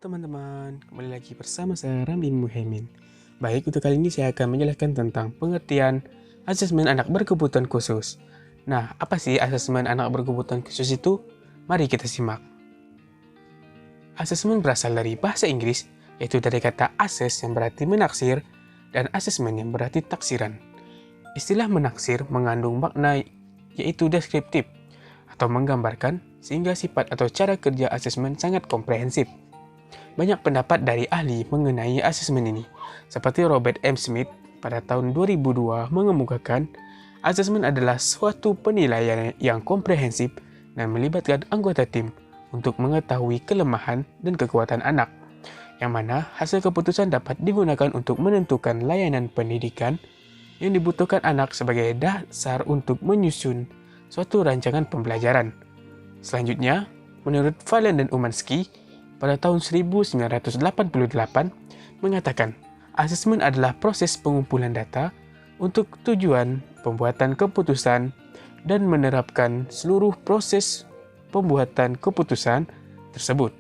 teman-teman, kembali lagi bersama saya Rambin Muhaimin. Baik, untuk kali ini saya akan menjelaskan tentang pengertian asesmen anak berkebutuhan khusus. Nah, apa sih asesmen anak berkebutuhan khusus itu? Mari kita simak. Asesmen berasal dari bahasa Inggris, yaitu dari kata assess yang berarti menaksir, dan asesmen yang berarti taksiran. Istilah menaksir mengandung makna yaitu deskriptif, atau menggambarkan, sehingga sifat atau cara kerja asesmen sangat komprehensif. Banyak pendapat dari ahli mengenai asesmen ini, seperti Robert M. Smith pada tahun 2002 mengemukakan asesmen adalah suatu penilaian yang komprehensif dan melibatkan anggota tim untuk mengetahui kelemahan dan kekuatan anak, yang mana hasil keputusan dapat digunakan untuk menentukan layanan pendidikan yang dibutuhkan anak sebagai dasar untuk menyusun suatu rancangan pembelajaran. Selanjutnya, menurut Valen dan Umansky, pada tahun 1988 mengatakan asesmen adalah proses pengumpulan data untuk tujuan pembuatan keputusan dan menerapkan seluruh proses pembuatan keputusan tersebut.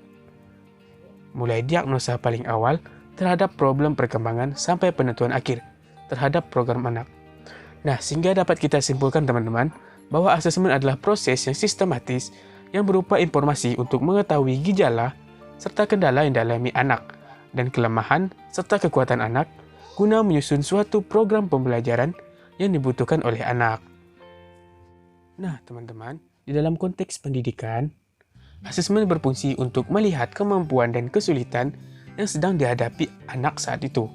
Mulai diagnosa paling awal terhadap problem perkembangan sampai penentuan akhir terhadap program anak. Nah, sehingga dapat kita simpulkan teman-teman bahwa asesmen adalah proses yang sistematis yang berupa informasi untuk mengetahui gejala serta kendala yang dialami anak, dan kelemahan serta kekuatan anak guna menyusun suatu program pembelajaran yang dibutuhkan oleh anak. Nah, teman-teman, di dalam konteks pendidikan, asesmen berfungsi untuk melihat kemampuan dan kesulitan yang sedang dihadapi anak saat itu.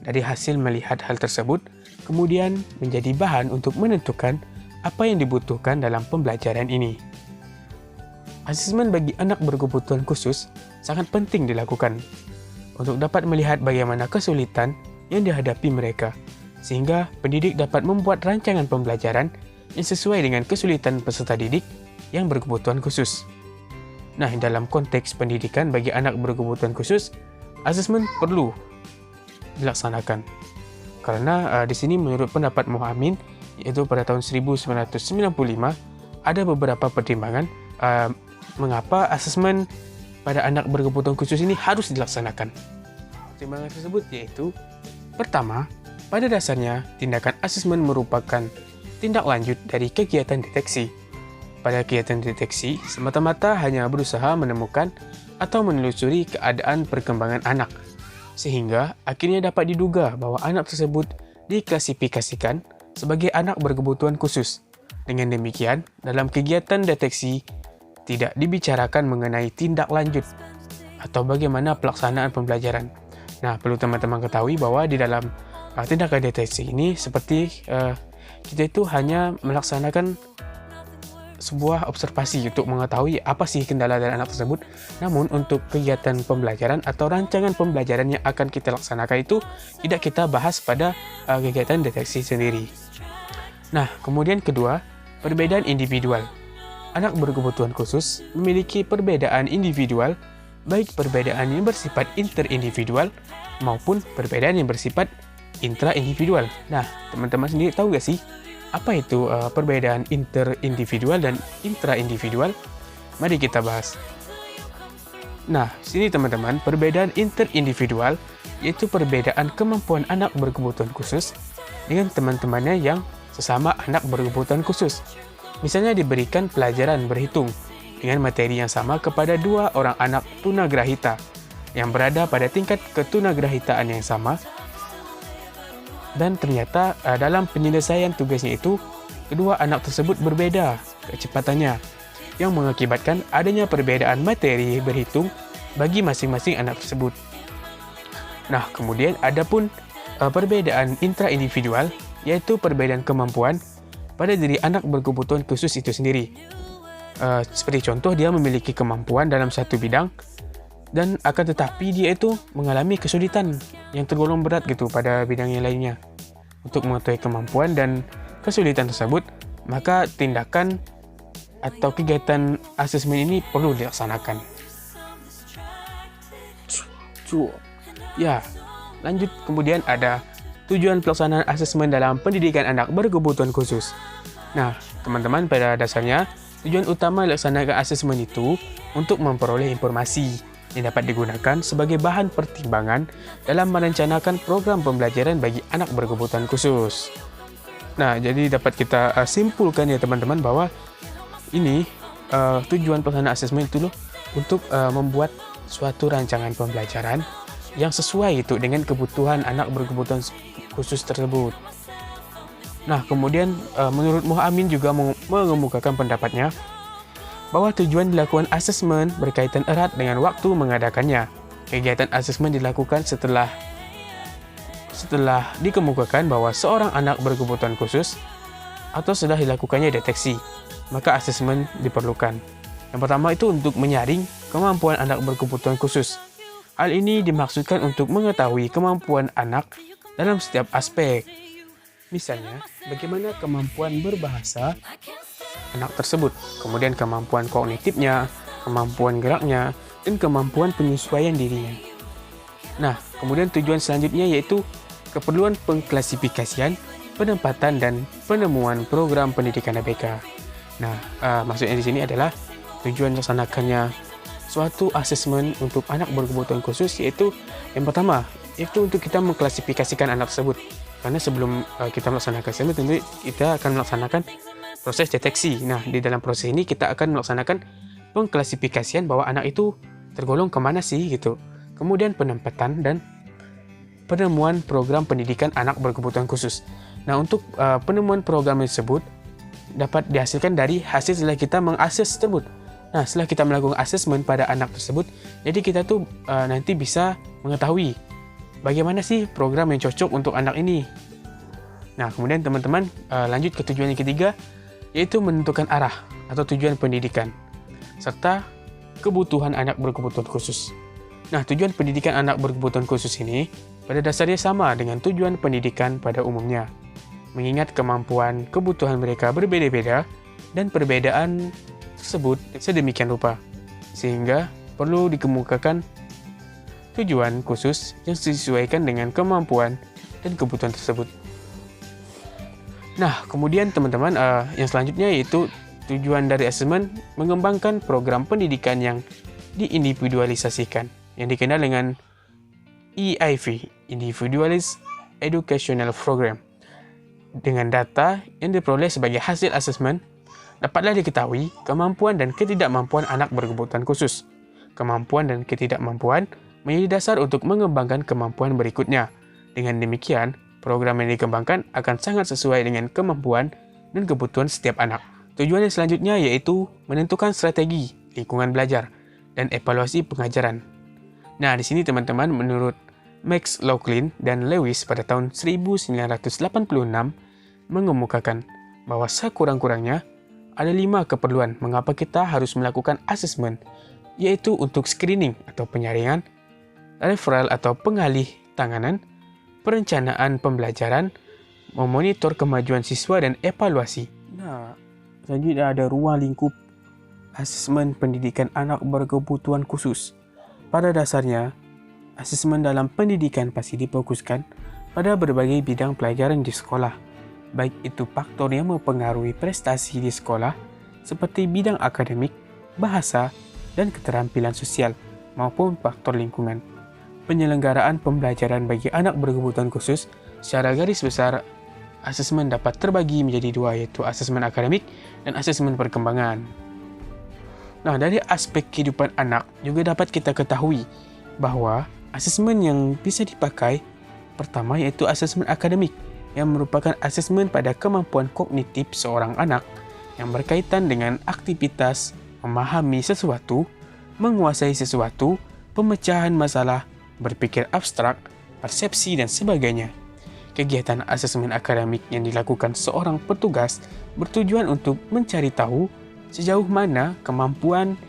Dari hasil melihat hal tersebut, kemudian menjadi bahan untuk menentukan apa yang dibutuhkan dalam pembelajaran ini. Asesmen bagi anak berkebutuhan khusus sangat penting dilakukan untuk dapat melihat bagaimana kesulitan yang dihadapi mereka, sehingga pendidik dapat membuat rancangan pembelajaran yang sesuai dengan kesulitan peserta didik yang berkebutuhan khusus. Nah, dalam konteks pendidikan bagi anak berkebutuhan khusus, asesmen perlu dilaksanakan. Karena di sini menurut pendapat Muhammad, yaitu pada tahun 1995, ada beberapa pertimbangan mengapa asesmen pada anak berkebutuhan khusus ini harus dilaksanakan. Pertimbangan tersebut yaitu, pertama, pada dasarnya tindakan asesmen merupakan tindak lanjut dari kegiatan deteksi. Pada kegiatan deteksi, semata-mata hanya berusaha menemukan atau menelusuri keadaan perkembangan anak, sehingga akhirnya dapat diduga bahwa anak tersebut diklasifikasikan sebagai anak berkebutuhan khusus. Dengan demikian, dalam kegiatan deteksi tidak dibicarakan mengenai tindak lanjut atau bagaimana pelaksanaan pembelajaran. Nah, perlu teman-teman ketahui bahwa di dalam tindakan deteksi ini seperti kita itu hanya melaksanakan sebuah observasi untuk mengetahui apa sih kendala dari anak tersebut. Namun untuk kegiatan pembelajaran atau rancangan pembelajaran yang akan kita laksanakan itu tidak kita bahas pada kegiatan deteksi sendiri. Nah, kemudian kedua, perbedaan individual. Anak berkebutuhan khusus memiliki perbedaan individual, baik perbedaan yang bersifat interindividual maupun perbedaan yang bersifat intraindividual. Nah, teman-teman sendiri tahu nggak sih apa itu perbedaan interindividual dan intraindividual? Mari kita bahas. Nah, sini teman-teman, perbedaan interindividual yaitu perbedaan kemampuan anak berkebutuhan khusus dengan teman-temannya yang sesama anak berkebutuhan khusus. Misalnya diberikan pelajaran berhitung dengan materi yang sama kepada dua orang anak tunagrahita yang berada pada tingkat ketunagrahitaan yang sama, dan ternyata dalam penyelesaian tugasnya itu kedua anak tersebut berbeda kecepatannya, yang mengakibatkan adanya perbedaan materi berhitung bagi masing-masing anak tersebut. Nah, kemudian ada pun perbedaan intraindividual, yaitu perbedaan kemampuan pada diri anak berkebutuhan khusus itu sendiri. Seperti contoh, dia memiliki kemampuan dalam satu bidang, dan akan tetapi dia itu mengalami kesulitan yang tergolong berat gitu pada bidang yang lainnya. Untuk mengetahui kemampuan dan kesulitan tersebut, maka tindakan atau kegiatan asesmen ini perlu dilaksanakan. Ya, lanjut kemudian ada tujuan pelaksanaan asesmen dalam pendidikan anak berkebutuhan khusus. Nah, teman-teman, pada dasarnya tujuan utama dilaksanakan asesmen itu untuk memperoleh informasi yang dapat digunakan sebagai bahan pertimbangan dalam merencanakan program pembelajaran bagi anak berkebutuhan khusus. Nah, jadi dapat kita simpulkan ya teman-teman bahwa ini tujuan pelaksanaan asesmen itu loh untuk membuat suatu rancangan pembelajaran yang sesuai itu dengan kebutuhan anak berkebutuhan khusus tersebut. Nah, kemudian menurut Muhammad juga mengemukakan pendapatnya bahwa tujuan dilakukan asesmen berkaitan erat dengan waktu mengadakannya. Kegiatan asesmen dilakukan setelah dikemukakan bahwa seorang anak berkebutuhan khusus atau sudah dilakukannya deteksi, maka asesmen diperlukan. Yang pertama itu untuk menyaring kemampuan anak berkebutuhan khusus. Hal ini dimaksudkan untuk mengetahui kemampuan anak dalam setiap aspek. Misalnya, bagaimana kemampuan berbahasa anak tersebut, kemudian kemampuan kognitifnya, kemampuan geraknya, dan kemampuan penyesuaian dirinya. Nah, kemudian tujuan selanjutnya yaitu keperluan pengklasifikasian, penempatan, dan penemuan program pendidikan ABK. Nah, maksudnya di sini adalah tujuan melaksanakannya suatu asesmen untuk anak berkebutuhan khusus, yaitu yang pertama, yaitu untuk kita mengklasifikasikan anak tersebut. Karena sebelum kita melaksanakan asesmen, tentu kita akan melaksanakan proses deteksi. Nah, di dalam proses ini kita akan melaksanakan pengklasifikasian bahwa anak itu tergolong kemana sih gitu. Kemudian penempatan dan penemuan program pendidikan anak berkebutuhan khusus. Nah, untuk penemuan program tersebut dapat dihasilkan dari hasil setelah kita mengakses tersebut. Nah, setelah kita melakukan asesmen pada anak tersebut, jadi kita tuh nanti bisa mengetahui bagaimana sih program yang cocok untuk anak ini. Nah, kemudian teman-teman lanjut ke tujuan yang ketiga, yaitu menentukan arah atau tujuan pendidikan, serta kebutuhan anak berkebutuhan khusus. Nah, tujuan pendidikan anak berkebutuhan khusus ini pada dasarnya sama dengan tujuan pendidikan pada umumnya, mengingat kemampuan kebutuhan mereka berbeda-beda dan perbedaan tersebut sedemikian rupa, sehingga perlu dikemukakan tujuan khusus yang disesuaikan dengan kemampuan dan kebutuhan tersebut. Nah, kemudian teman-teman, yang selanjutnya yaitu tujuan dari asesmen mengembangkan program pendidikan yang diindividualisasikan, yang dikenal dengan EIV, Individualized Educational Program. Dengan data yang diperoleh sebagai hasil asesmen, dapatlah diketahui kemampuan dan ketidakmampuan anak berkebutuhan khusus. Kemampuan dan ketidakmampuan menjadi dasar untuk mengembangkan kemampuan berikutnya. Dengan demikian, program yang dikembangkan akan sangat sesuai dengan kemampuan dan kebutuhan setiap anak. Tujuan yang selanjutnya yaitu menentukan strategi, lingkungan belajar, dan evaluasi pengajaran. Nah, di sini teman-teman, menurut Max Laughlin dan Lewis pada tahun 1986 mengemukakan bahwa sekurang-kurangnya ada 5 keperluan mengapa kita harus melakukan asesmen, yaitu untuk screening atau penyaringan, referral atau pengalih tanganan, perencanaan pembelajaran, memonitor kemajuan siswa, dan evaluasi. Nah, selanjutnya ada ruang lingkup asesmen pendidikan anak berkebutuhan khusus. Pada dasarnya, asesmen dalam pendidikan pasti difokuskan pada berbagai bidang pelajaran di sekolah, baik itu faktor yang mempengaruhi prestasi di sekolah, seperti bidang akademik, bahasa, dan keterampilan sosial, maupun faktor lingkungan. Penyelenggaraan pembelajaran bagi anak berkebutuhan khusus secara garis besar asesmen dapat terbagi menjadi 2, yaitu asesmen akademik dan asesmen perkembangan. Nah, dari aspek kehidupan anak juga dapat kita ketahui bahwa asesmen yang bisa dipakai pertama yaitu asesmen akademik, yang merupakan asesmen pada kemampuan kognitif seorang anak yang berkaitan dengan aktivitas memahami sesuatu, menguasai sesuatu, pemecahan masalah, berpikir abstrak, persepsi, dan sebagainya. Kegiatan asesmen akademik yang dilakukan seorang petugas bertujuan untuk mencari tahu sejauh mana kemampuan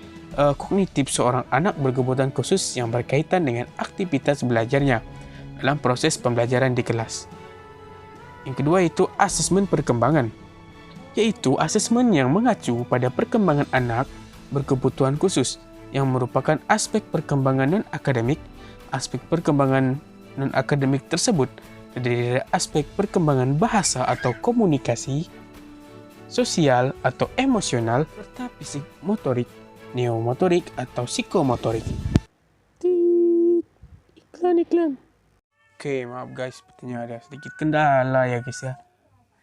kognitif seorang anak berkebutuhan khusus yang berkaitan dengan aktivitas belajarnya dalam proses pembelajaran di kelas. Yang kedua itu asesmen perkembangan, yaitu asesmen yang mengacu pada perkembangan anak berkebutuhan khusus yang merupakan aspek perkembangan non-akademik. Aspek perkembangan non-akademik tersebut terdiri dari aspek perkembangan bahasa atau komunikasi, sosial atau emosional, serta fisik motorik, neomotorik atau psikomotorik. iklan. Oke, maaf guys, sepertinya ada sedikit kendala ya guys ya.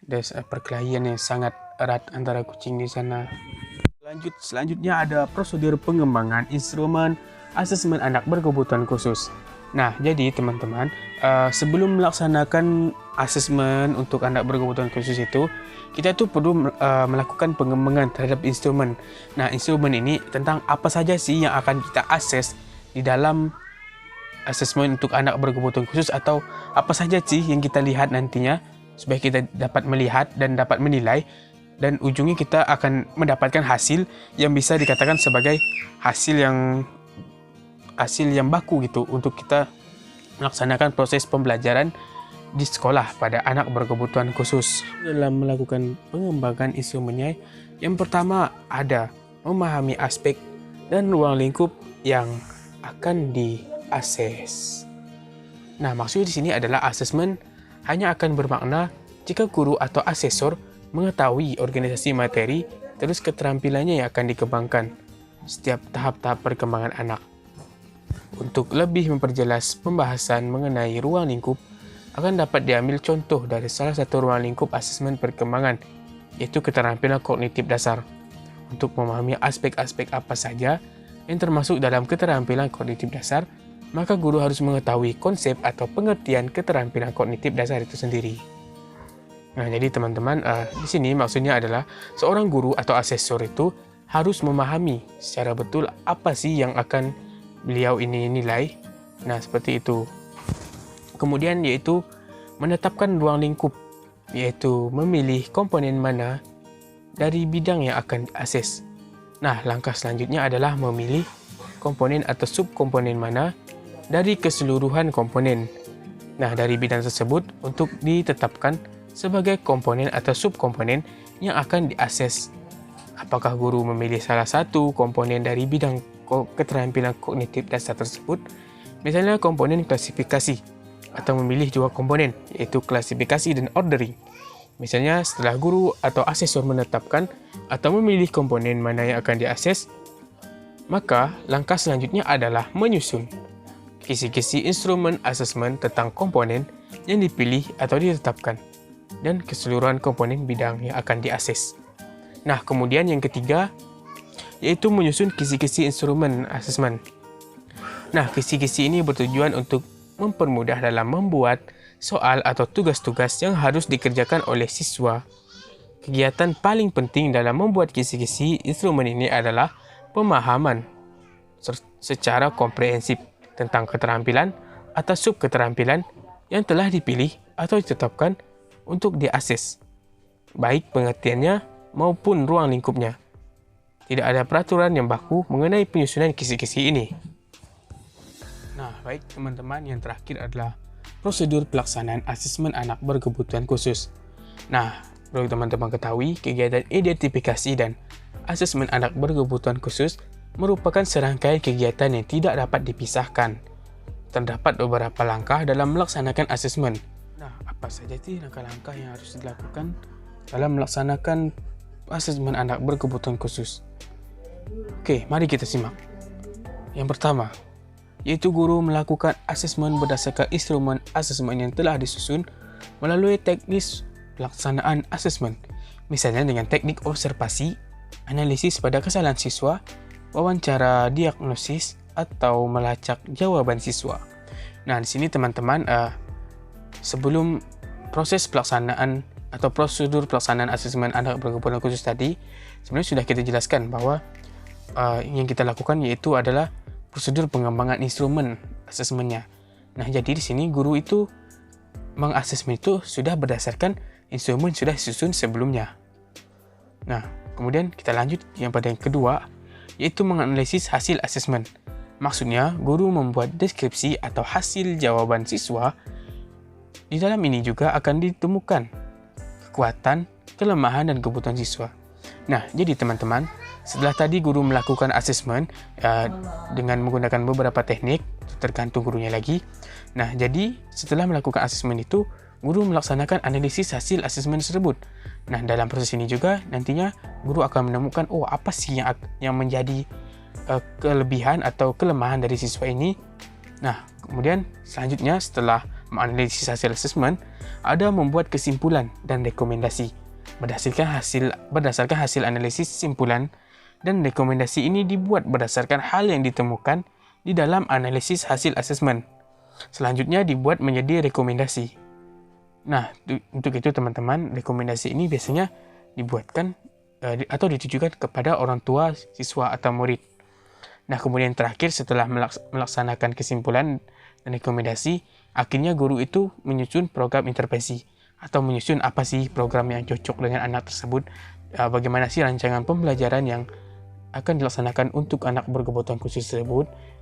Ada perkelahian yang sangat erat antara kucing di sana. Selanjutnya ada prosedur pengembangan instrumen asesmen anak berkebutuhan khusus. Nah, jadi teman-teman, sebelum melaksanakan asesmen untuk anak berkebutuhan khusus itu, kita tuh perlu melakukan pengembangan terhadap instrumen. Nah, instrumen ini tentang apa saja sih yang akan kita akses di dalam asesmen untuk anak berkebutuhan khusus, atau apa saja sih yang kita lihat nantinya supaya kita dapat melihat dan dapat menilai, dan ujungnya kita akan mendapatkan hasil yang bisa dikatakan sebagai hasil yang baku gitu untuk kita melaksanakan proses pembelajaran di sekolah pada anak berkebutuhan khusus. Dalam melakukan pengembangan instrumennya, yang pertama ada memahami aspek dan ruang lingkup yang akan diakses. Nah, maksudnya di sini adalah asesmen hanya akan bermakna jika guru atau asesor mengetahui organisasi materi, terus keterampilannya yang akan dikembangkan setiap tahap-tahap perkembangan anak. Untuk lebih memperjelas pembahasan mengenai ruang lingkup, akan dapat diambil contoh dari salah satu ruang lingkup asesmen perkembangan, yaitu keterampilan kognitif dasar. Untuk memahami aspek-aspek apa saja yang termasuk dalam keterampilan kognitif dasar, maka guru harus mengetahui konsep atau pengertian keterampilan kognitif dasar itu sendiri. Nah, jadi teman-teman, di sini maksudnya adalah seorang guru atau asesor itu harus memahami secara betul apa sih yang akan beliau ini nilai. Nah, seperti itu. Kemudian yaitu menetapkan ruang lingkup, yaitu memilih komponen mana dari bidang yang akan diakses. Nah, langkah selanjutnya adalah memilih komponen atau subkomponen mana dari keseluruhan komponen. Nah, dari bidang tersebut untuk ditetapkan sebagai komponen atau subkomponen yang akan diakses. Apakah guru memilih salah satu komponen dari bidang keterampilan kognitif dasar tersebut, misalnya komponen klasifikasi, atau memilih dua komponen, yaitu klasifikasi dan ordering. Misalnya setelah guru atau asesor menetapkan atau memilih komponen mana yang akan diakses, maka langkah selanjutnya adalah menyusun kisi-kisi instrumen asesmen tentang komponen yang dipilih atau ditetapkan, dan keseluruhan komponen bidang yang akan diakses. Nah, kemudian yang ketiga, yaitu menyusun kisi-kisi instrumen asesmen. Nah, kisi-kisi ini bertujuan untuk mempermudah dalam membuat soal atau tugas-tugas yang harus dikerjakan oleh siswa. Kegiatan paling penting dalam membuat kisi-kisi instrumen ini adalah pemahaman secara komprehensif tentang keterampilan atau subketerampilan yang telah dipilih atau ditetapkan untuk diakses, baik pengertiannya maupun ruang lingkupnya. Tidak ada peraturan yang baku mengenai penyusunan kisi-kisi ini. Nah, baik teman-teman, yang terakhir adalah prosedur pelaksanaan asesmen anak berkebutuhan khusus. Nah, perlu teman-teman ketahui, kegiatan identifikasi dan asesmen anak berkebutuhan khusus merupakan serangkaian kegiatan yang tidak dapat dipisahkan. Terdapat beberapa langkah dalam melaksanakan asesmen. Nah, apa saja sih langkah-langkah yang harus dilakukan dalam melaksanakan asesmen anak berkebutuhan khusus? Oke, mari kita simak. Yang pertama, yaitu guru melakukan asesmen berdasarkan instrumen asesmen yang telah disusun melalui teknis pelaksanaan asesmen, misalnya dengan teknik observasi, analisis pada kesalahan siswa, wawancara diagnosis, atau melacak jawaban siswa. Nah, di sini teman-teman, sebelum proses pelaksanaan atau prosedur pelaksanaan asesmen anak berkebutuhan khusus tadi, sebenarnya sudah kita jelaskan bahwa yang kita lakukan yaitu adalah prosedur pengembangan instrumen asesmennya. Nah, jadi di sini guru itu mengasesmen itu sudah berdasarkan instrumen sudah disusun sebelumnya. Nah, kemudian kita lanjut yang pada yang kedua, yaitu menganalisis hasil asesmen. Maksudnya, guru membuat deskripsi atau hasil jawaban siswa. Di dalam ini juga akan ditemukan kekuatan, kelemahan, dan kebutuhan siswa. Nah, jadi teman-teman, setelah tadi guru melakukan asesmen dengan menggunakan beberapa teknik, tergantung gurunya lagi. Nah, jadi setelah melakukan asesmen itu, guru melaksanakan analisis hasil asesmen tersebut. Nah, dalam proses ini juga nantinya guru akan menemukan apa sih yang menjadi kelebihan atau kelemahan dari siswa ini. Nah, Kemudian selanjutnya setelah menganalisis hasil asesmen, ada membuat kesimpulan dan rekomendasi. Berdasarkan hasil analisis simpulan dan rekomendasi ini dibuat berdasarkan hal yang ditemukan di dalam analisis hasil asesmen. Selanjutnya dibuat menjadi rekomendasi. Nah, untuk itu teman-teman, rekomendasi ini biasanya dibuatkan atau ditujukan kepada orang tua, siswa atau murid. Nah, kemudian terakhir setelah melaksanakan kesimpulan dan rekomendasi, akhirnya guru itu menyusun program intervensi atau menyusun apa sih program yang cocok dengan anak tersebut, bagaimana sih rancangan pembelajaran yang akan dilaksanakan untuk anak berkebutuhan khusus tersebut,